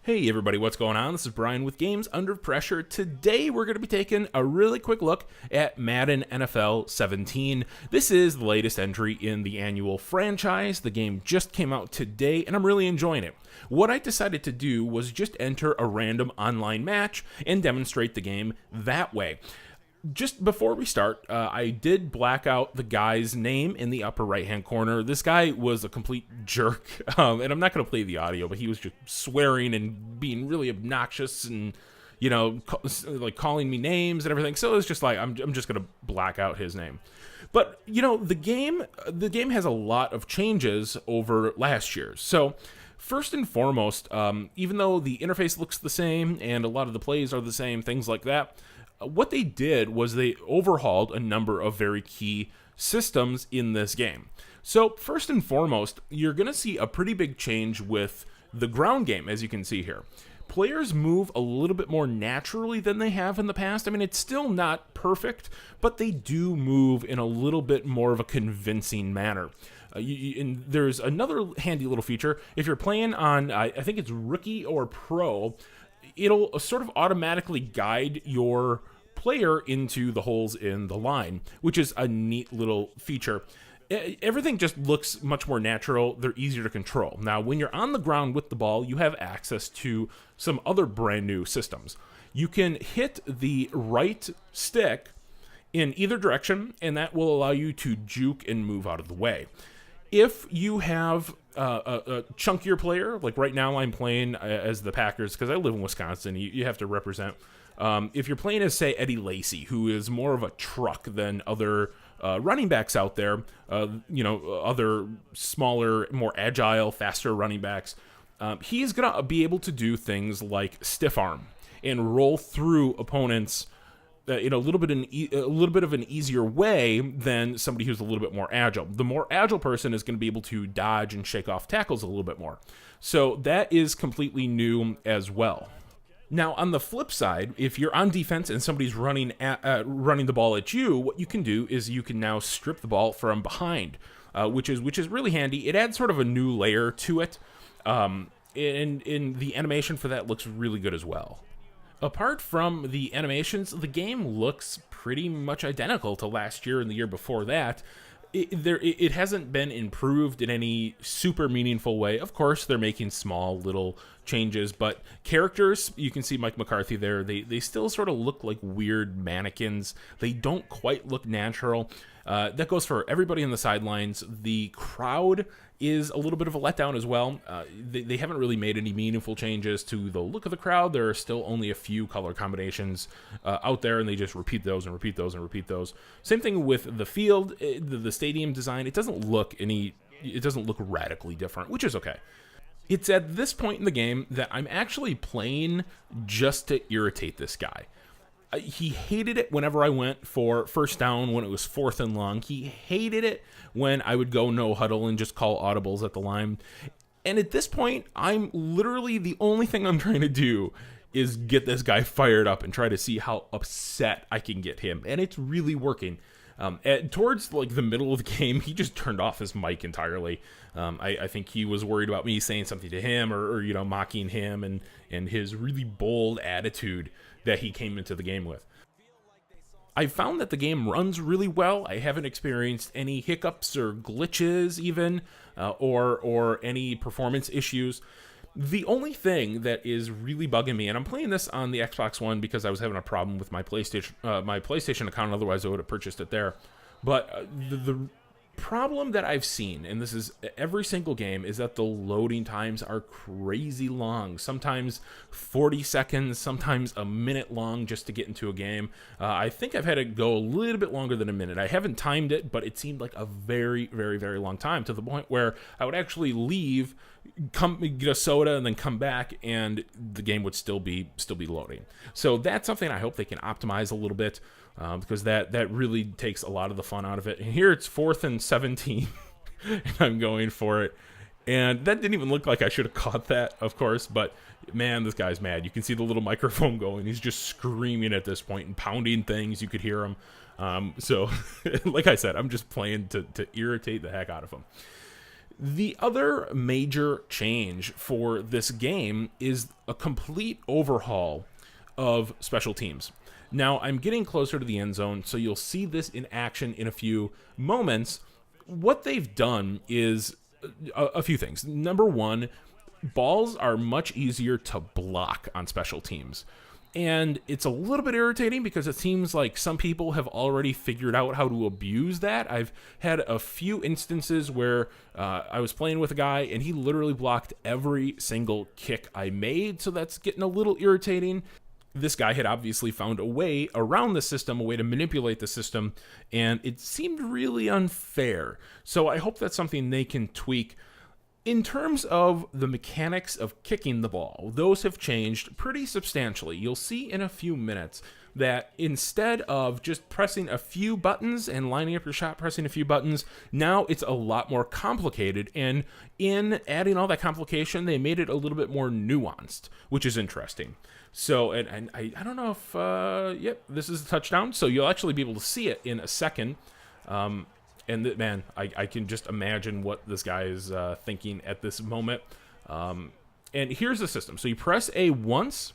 Hey everybody, what's going on? This is Brian with Games Under Pressure. Today we're going to be taking a really quick look at Madden NFL 17. This is the latest entry in the annual franchise. The game just came out today and I'm really enjoying it. What I decided to do was just enter a random online match and demonstrate the game that way. Just before we start, I did black out the guy's name in the upper right-hand corner. This guy was a complete jerk, and I'm not going to play the audio, but he was just swearing and being really obnoxious and, you know, like calling me names and everything. So it's just like, I'm just going to black out his name. But, you know, the game has a lot of changes over last year. So first and foremost, even though the interface looks the same and a lot of the plays are the same, things like that, what they did was they overhauled a number of very key systems in this game. So first and foremost, you're going to see a pretty big change with the ground game, as you can see here. Players move a little bit more naturally than they have in the past. I mean, it's still not perfect, but they do move in a little bit more of a convincing manner. And there's another handy little feature. If you're playing on, I think it's Rookie or Pro, it'll sort of automatically guide your player into the holes in the line, which is a neat little feature. Everything just looks much more natural. They're easier to control. Now, when you're on the ground with the ball, you have access to some other brand new systems. You can hit the right stick in either direction, and that will allow you to juke and move out of the way. If you have a chunkier player, like right now I'm playing as the Packers because I live in Wisconsin, you have to represent. If you're playing as, say, Eddie Lacy, who is more of a truck than other running backs out there, other smaller, more agile, faster running backs, he's going to be able to do things like stiff arm and roll through opponents in a little bit of an easier way than somebody who's a little bit more agile. The more agile person is going to be able to dodge and shake off tackles a little bit more. So that is completely new as well. Now, on the flip side, if you're on defense and somebody's running the ball at you, what you can do is you can now strip the ball from behind, which is really handy. It adds sort of a new layer to it, and the animation for that looks really good as well. Apart from the animations, the game looks pretty much identical to last year and the year before that. It hasn't been improved in any super meaningful way. Of course, they're making small little changes, but characters, you can see Mike McCarthy there, they still sort of look like weird mannequins. They don't quite look natural. That goes for everybody on the sidelines. The crowd is a little bit of a letdown as well. They haven't really made any meaningful changes to the look of the crowd. There are still only a few color combinations out there, and they just repeat those and repeat those and repeat those. Same thing with the field, the stadium design. It doesn't look radically different, which is okay. It's at this point in the game that I'm actually playing just to irritate this guy. He hated it whenever I went for first down when it was 4th and long. He hated it when I would go no huddle and just call audibles at the line. And at this point, I'm literally, the only thing I'm trying to do is get this guy fired up and try to see how upset I can get him. And it's really working. Towards like the middle of the game, he just turned off his mic entirely. I think he was worried about me saying something to him or mocking him and his really bold attitude that he came into the game with. I found that the game runs really well. I haven't experienced any hiccups or glitches even, or any performance issues. The only thing that is really bugging me, and I'm playing this on the Xbox One because I was having a problem with my PlayStation account, otherwise I would have purchased it there. But the problem that I've seen, and this is every single game, is that the loading times are crazy long. Sometimes 40 seconds, sometimes a minute long just to get into a game. I think I've had it go a little bit longer than a minute. I haven't timed it, but it seemed like a very, very, very long time, to the point where I would actually leave, come get a soda, and then come back, and the game would still be loading. So that's something I hope they can optimize a little bit. Because that really takes a lot of the fun out of it. And here it's 4th and 17, and I'm going for it. And that didn't even look like I should have caught that, of course. But, man, this guy's mad. You can see the little microphone going. He's just screaming at this point and pounding things. You could hear him. So, like I said, I'm just playing to irritate the heck out of him. The other major change for this game is a complete overhaul of special teams. Now, I'm getting closer to the end zone, so you'll see this in action in a few moments. What they've done is a few things. Number one, balls are much easier to block on special teams. And it's a little bit irritating because it seems like some people have already figured out how to abuse that. I've had a few instances where I was playing with a guy and he literally blocked every single kick I made, so that's getting a little irritating. This guy had obviously found a way around the system, a way to manipulate the system, and it seemed really unfair. So I hope that's something they can tweak. In terms of the mechanics of kicking the ball, those have changed pretty substantially. You'll see in a few minutes that instead of just pressing a few buttons and lining up your shot, pressing a few buttons, now it's a lot more complicated. And in adding all that complication, they made it a little bit more nuanced, which is interesting. So, and I don't know if, yep, this is a touchdown. So you'll actually be able to see it in a second. And man, I can just imagine what this guy is thinking at this moment. And here's the system. So you press A once,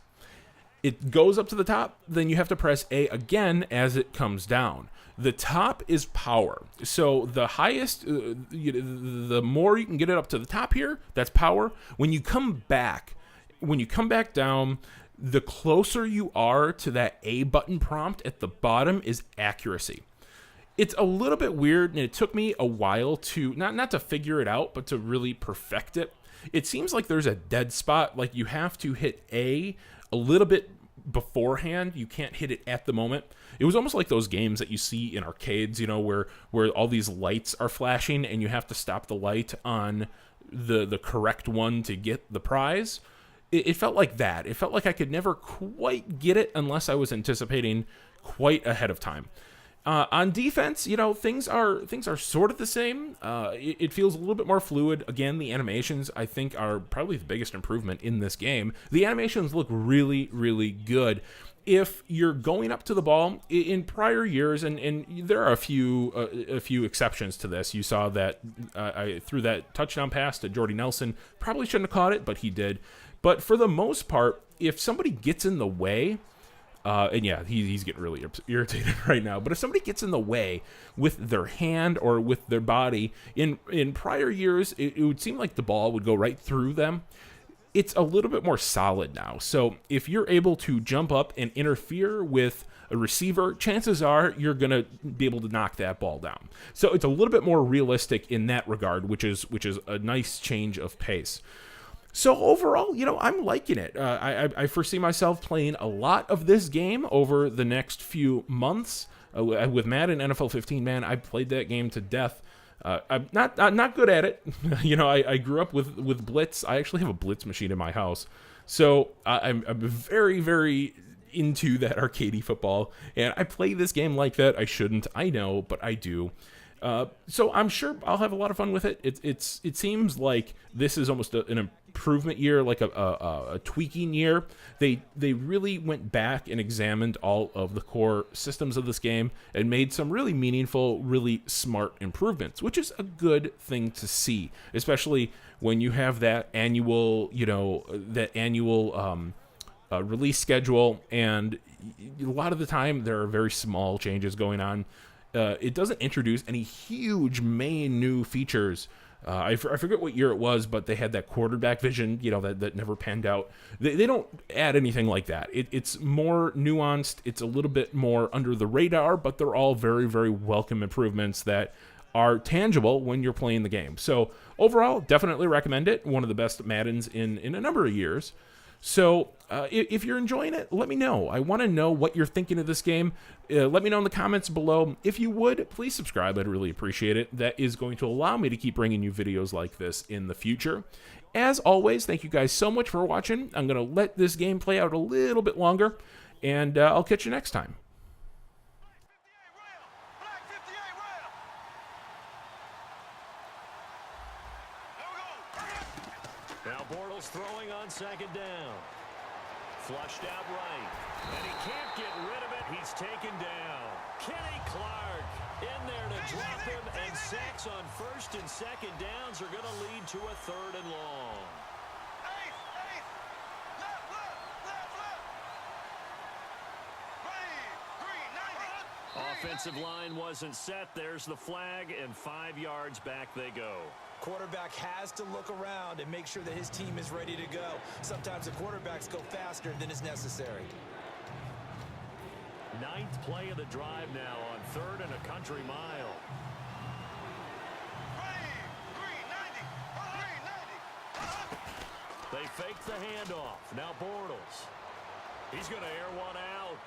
it goes up to the top, then you have to press A again as it comes down. The top is power. So the highest, the more you can get it up to the top here, that's power. When you come back down, the closer you are to that A button prompt at the bottom is accuracy. It's a little bit weird, and it took me a while to, not to figure it out, but to really perfect it. It seems like there's a dead spot, like you have to hit A little bit beforehand. You can't hit it at the moment. It was almost like those games that you see in arcades, you know, where all these lights are flashing, and you have to stop the light on the correct one to get the prize. It felt like that. It felt like I could never quite get it unless I was anticipating quite ahead of time. On defense, you know, things are sort of the same. It feels a little bit more fluid. Again, the animations, I think, are probably the biggest improvement in this game. The animations look really, really good. If you're going up to the ball in prior years, and there are a few exceptions to this. You saw that I threw that touchdown pass to Jordy Nelson. Probably shouldn't have caught it, but he did. But for the most part, if somebody gets in the way, and yeah, he's getting really irritated right now. But if somebody gets in the way with their hand or with their body, in prior years, it would seem like the ball would go right through them. It's a little bit more solid now. So if you're able to jump up and interfere with a receiver, chances are you're going to be able to knock that ball down. So it's a little bit more realistic in that regard, which is a nice change of pace. So overall, you know, I'm liking it. I foresee myself playing a lot of this game over the next few months. With Madden NFL 15, man, I played that game to death. I'm not good at it. You know, I grew up with Blitz. I actually have a Blitz machine in my house. So I'm very, very into that arcadey football. And I play this game like that. I shouldn't. I know, but I do. So I'm sure I'll have a lot of fun with it. It seems like this is almost an improvement year, like a tweaking year. They really went back and examined all of the core systems of this game and made some really meaningful, really smart improvements, which is a good thing to see, especially when you have that annual, release schedule, and a lot of the time there are very small changes going on. It doesn't introduce any huge main new features. I forget what year it was, but they had that quarterback vision, you know, that never panned out. They don't add anything like that. It's more nuanced. It's a little bit more under the radar, but they're all very, very welcome improvements that are tangible when you're playing the game. So overall, definitely recommend it. One of the best Maddens in a number of years. So if you're enjoying it, let me know. I want to know what you're thinking of this game. Let me know in the comments below. If you would, please subscribe. I'd really appreciate it. That is going to allow me to keep bringing you videos like this in the future. As always, thank you guys so much for watching. I'm going to let this game play out a little bit longer, and I'll catch you next time. Now Bortles throwing on second down. Flushed out right. And he can't get rid of it. He's taken down. Kenny Clark in there to drop him. And sacks on first and second downs are going to lead to a 3rd and long. Offensive line wasn't set. There's the flag, and 5 yards back they go. Quarterback has to look around and make sure that his team is ready to go. Sometimes the quarterbacks go faster than is necessary. 9th play of the drive now on 3rd and a country mile. They fake the handoff. Now Bortles. He's going to air one out.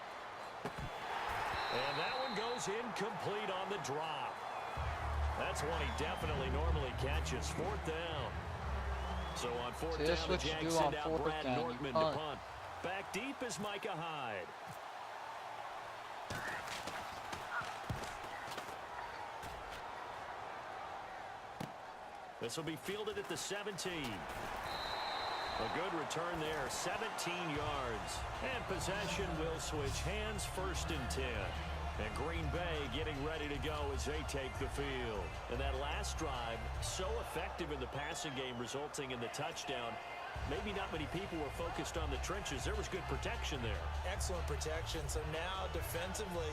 And that one goes incomplete on the drop. That's one he definitely normally catches. 4th down. So on 4th down, the Jags send out Brad Nortman to punt. Back deep is Micah Hyde. This will be fielded at the 17. A good return there, 17 yards. And possession will switch hands, 1st and 10. And Green Bay getting ready to go as they take the field. And that last drive, so effective in the passing game, resulting in the touchdown. Maybe not many people were focused on the trenches. There was good protection there. Excellent protection. So now defensively,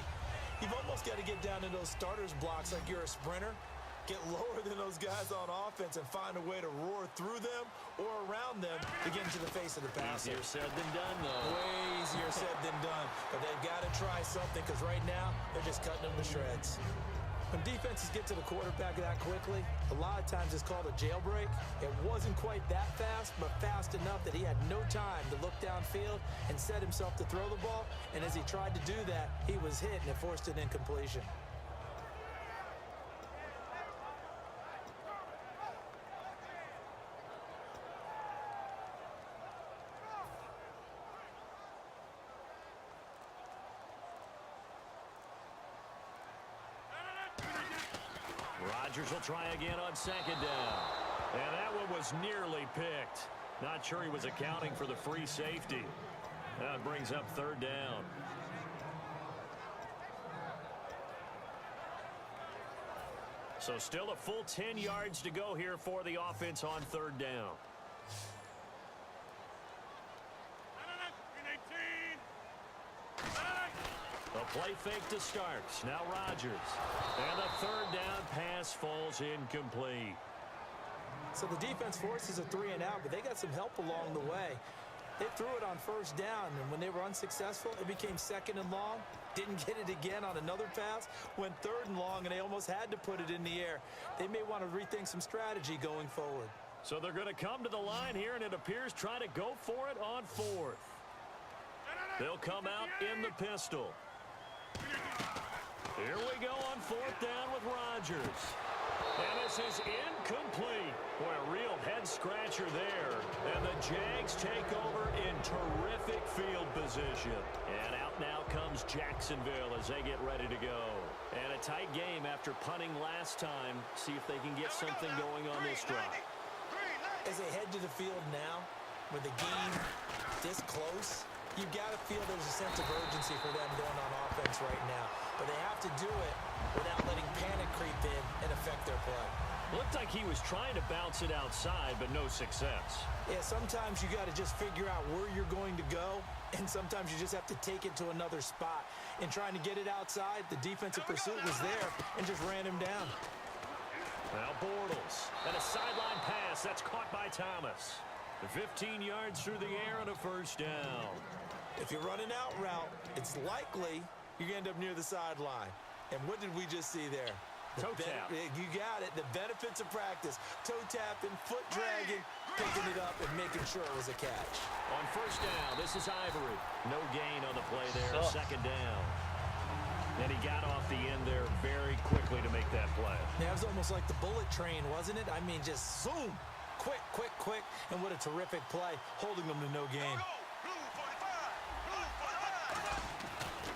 you've almost got to get down to those starters blocks like you're a sprinter. Get lower than those guys on offense and find a way to roar through them or around them to get into the face of the passer. Easier said than done, though. Way easier said than done. But they've got to try something because right now they're just cutting them to shreds. When defenses get to the quarterback that quickly, a lot of times it's called a jailbreak. It wasn't quite that fast, but fast enough that he had no time to look downfield and set himself to throw the ball. And as he tried to do that, he was hit and it forced an incompletion. Rodgers will try again on 2nd down. And that one was nearly picked. Not sure he was accounting for the free safety. That brings up 3rd down. So still a full 10 yards to go here for the offense on 3rd down. The play fake to Starks. Now Rodgers. And the 3rd down pass falls incomplete. So the defense forces a 3 and out, but they got some help along the way. They threw it on 1st down, and when they were unsuccessful, it became 2nd and long. Didn't get it again on another pass. Went 3rd and long, and they almost had to put it in the air. They may want to rethink some strategy going forward. So they're going to come to the line here, and it appears try to go for it on 4th. They'll come out in the pistol. Here we go on 4th down with Rodgers. And this is incomplete. Boy, a real head-scratcher there. And the Jags take over in terrific field position. And out now comes Jacksonville as they get ready to go. And a tight game after punting last time. See if they can get something going on this drive. As they head to the field now, with the game this close, you've got to feel there's a sense of urgency for them going on offense right now. But they have to do it without letting panic creep in and affect their play. Looked like he was trying to bounce it outside, but no success. Yeah, sometimes you got to just figure out where you're going to go, and sometimes you just have to take it to another spot. In trying to get it outside, the defensive pursuit was there and just ran him down. Now Bortles, and a sideline pass that's caught by Thomas. 15 yards through the air and a 1st down. If you're running out route, it's likely you're going to end up near the sideline. And what did we just see there? Toe tap. You got it. The benefits of practice. Toe tapping, foot dragging, picking it up, and making sure it was a catch. On 1st down, this is Ivory. No gain on the play there. 2nd down. And he got off the end there very quickly to make that play. Yeah, it was almost like the bullet train, wasn't it? I mean, just zoom. Quick, quick, quick. And what a terrific play, holding them to no gain.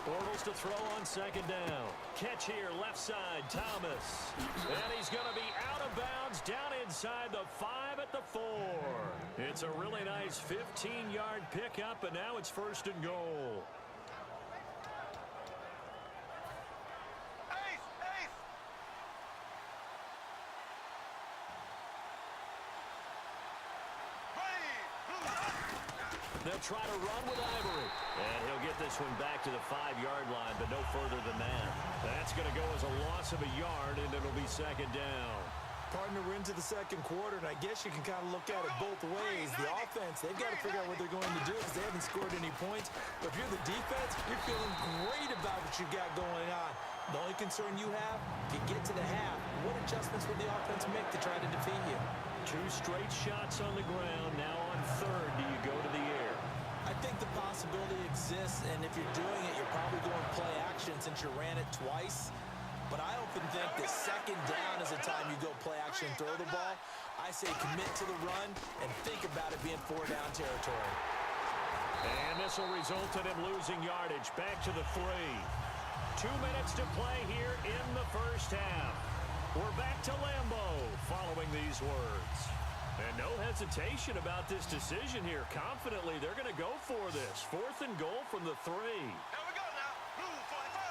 Bortles to throw on 2nd down. Catch here, left side, Thomas. And he's going to be out of bounds down inside the 5, and at the 4. It's a really nice 15-yard pickup, and now it's 1st and goal. They'll try to run with Ivory. And he'll get this one back to the 5-yard line, but no further than that. That's going to go as a loss of a yard, and it'll be 2nd down. Partner, we're into the 2nd quarter, and I guess you can kind of look at it both ways. The offense, they've got to figure out what they're going to do because they haven't scored any points. But if you're the defense, you're feeling great about what you got going on. The only concern you have, if you get to the half, what adjustments will the offense make to try to defeat you? 2 straight shots on the ground. Now on 3rd, do you go to the air? I think the possibility exists, and if you're doing it, you're probably going play action since you ran it twice. But I often think that 2nd down is the time you go play action and throw the ball. I say commit to the run and think about it being 4-down territory. And this will result in him losing yardage. Back to the 3. 2 minutes to play here in the 1st half. We're back to Lambeau following these words. And no hesitation about this decision here. Confidently, they're going to go for this. 4th and goal from the 3. Here we go now. Blue 45.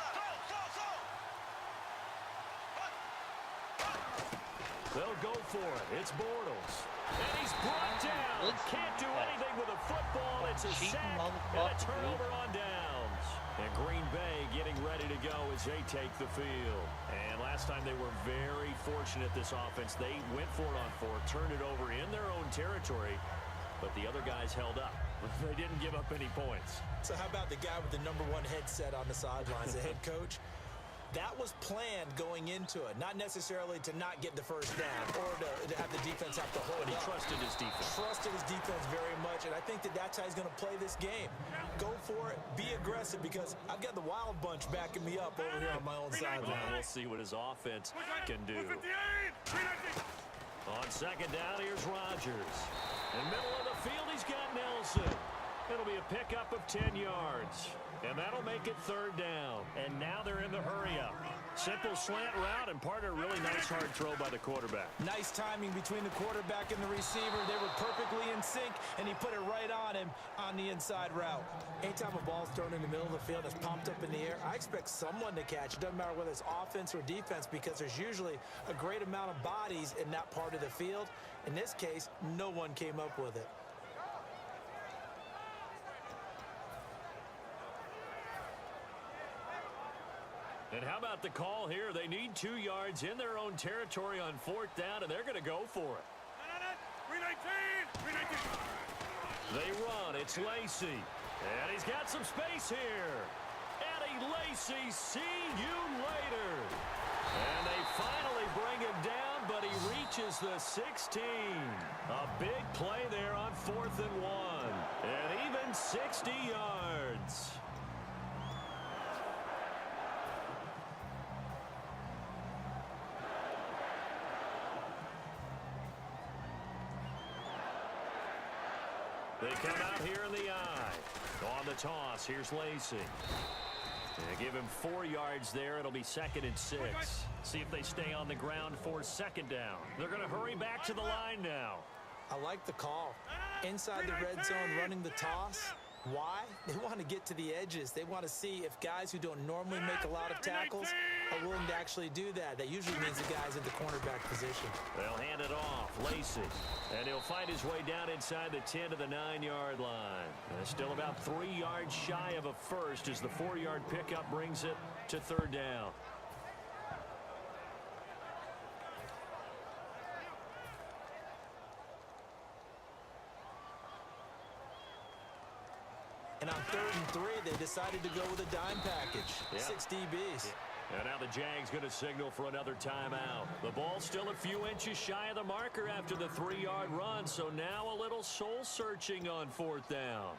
They'll go for it. It's Bortles. And he's brought down. Can't do anything with a football. It's a sack and a turnover on downs. And Green Bay getting ready to go as they take the field. And last time they were very fortunate, this offense. They went for it on 4, turned it over in their own territory, but the other guys held up. They didn't give up any points. So how about the guy with the #1 headset on the sidelines, the head coach? That was planned going into it, not necessarily to not get the 1st down or to have the defense have to hold But he up. trusted his defense. Trusted his defense very much, and I think that that's how he's going to play this game. Go for it, be aggressive, because I've got the Wild Bunch backing me up over here on my own sideline. We'll see what his offense can do. On 2nd down, here's Rodgers. In the middle of the field, he's got Nelson. It'll be a pickup of 10 yards. And that'll make it 3rd down. And now they're in the hurry-up. Simple slant route, and part of a really nice hard throw by the quarterback. Nice timing between the quarterback and the receiver. They were perfectly in sync, and he put it right on him on the inside route. Anytime a ball's thrown in the middle of the field, it's pumped up in the air, I expect someone to catch. It doesn't matter whether it's offense or defense, because there's usually a great amount of bodies in that part of the field. In this case, no one came up with it. And how about the call here? They need 2 yards in their own territory on 4th down, and they're going to go for it. 319. They run. It's Lacy. And he's got some space here. Eddie Lacy, see you later. And they finally bring him down, but he reaches the 16. A big play there on 4th and 1. And even 60 yards. They come out here in the eye. On the toss, here's Lacy. And give him 4 yards there. It'll be 2nd and 6. See if they stay on the ground for 2nd down. They're going to hurry back to the line now. I like the call. Inside the red zone, running the toss. Why? They want to get to the edges. They want to see if guys who don't normally make a lot of tackles are willing to actually do that. That usually means the guys at the cornerback position. They'll hand it off. Lacy. And he'll find his way down inside the 10 to the 9-yard line. And still about 3 yards shy of a first as the 4-yard pickup brings it to 3rd down. And on 3rd and 3, they decided to go with a dime package. Yeah. 6 DBs. And now the Jags going to signal for another timeout. The ball's still a few inches shy of the marker after the 3-yard run, so now a little soul-searching on 4th down.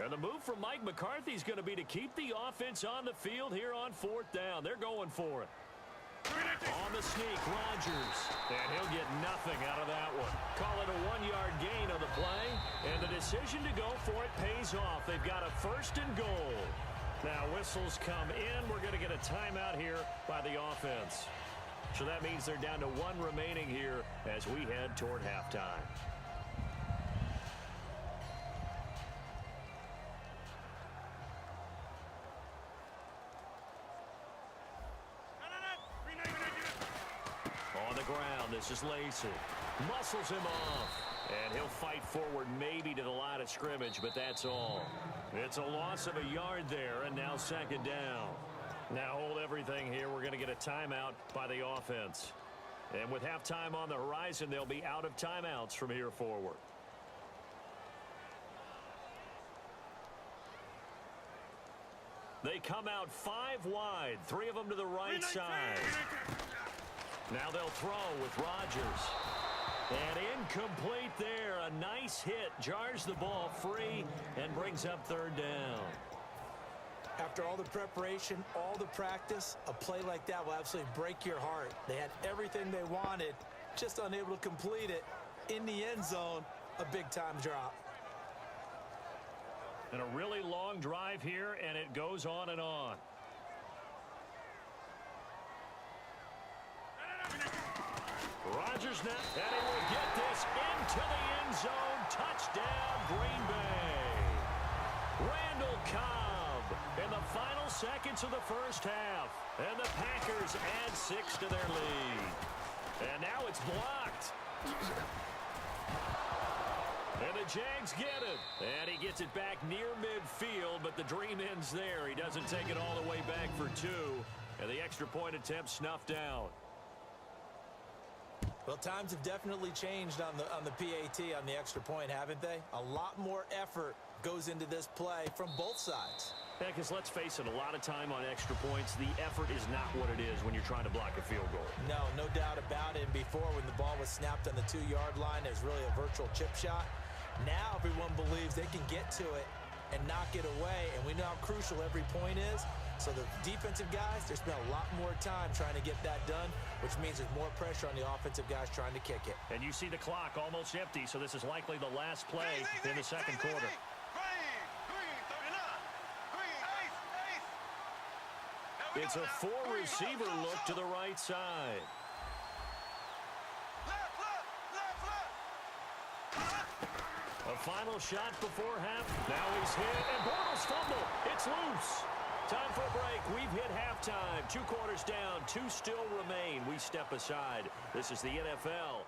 And the move from Mike McCarthy is going to be to keep the offense on the field here on 4th down. They're going for it. On the sneak, Rodgers. And he'll get nothing out of that one. Call it a 1-yard gain on the play. And the decision to go for it pays off. They've got a 1st and goal. Now whistles come in. We're going to get a timeout here by the offense. So that means they're down to 1 remaining here as we head toward halftime. On the ground, this is Lacey. Muscles him off. And he'll fight forward maybe to the line of scrimmage, but that's all. It's a loss of a yard there, and now 2nd down. Now hold everything here. We're going to get a timeout by the offense. And with halftime on the horizon, they'll be out of timeouts from here forward. They come out 5 wide, 3 of them to the right side. Now they'll throw with Rodgers. And incomplete there. A nice hit. Jars the ball free and brings up 3rd down. After all the preparation, all the practice, a play like that will absolutely break your heart. They had everything they wanted, just unable to complete it. In the end zone, a big-time drop. And a really long drive here, and it goes on and on. Rodgers now, and he will get this into the end zone. Touchdown, Green Bay. Randall Cobb in the final seconds of the 1st half. And the Packers add 6 to their lead. And now it's blocked. And the Jags get it. And he gets it back near midfield, but the dream ends there. He doesn't take it all the way back for 2. And the extra point attempt snuffed out. Well, times have definitely changed on the PAT, on the extra point, haven't they? A lot more effort goes into this play from both sides. Yeah, because let's face it, a lot of time on extra points, the effort is not what it is when you're trying to block a field goal. No doubt about it. And before, when the ball was snapped on the 2-yard line, it was really a virtual chip shot. Now everyone believes they can get to it and knock it away, and we know how crucial every point is. So the defensive guys, they spent a lot more time trying to get that done, which means there's more pressure on the offensive guys trying to kick it. And you see the clock almost empty, so this is likely the last play in the 2nd quarter. It's a 4-receiver look to the right side. A final shot before half. Now he's hit, and Bortles fumble. It's loose. Time for a break. We've hit halftime. 2 quarters down. 2 still remain. We step aside. This is the NFL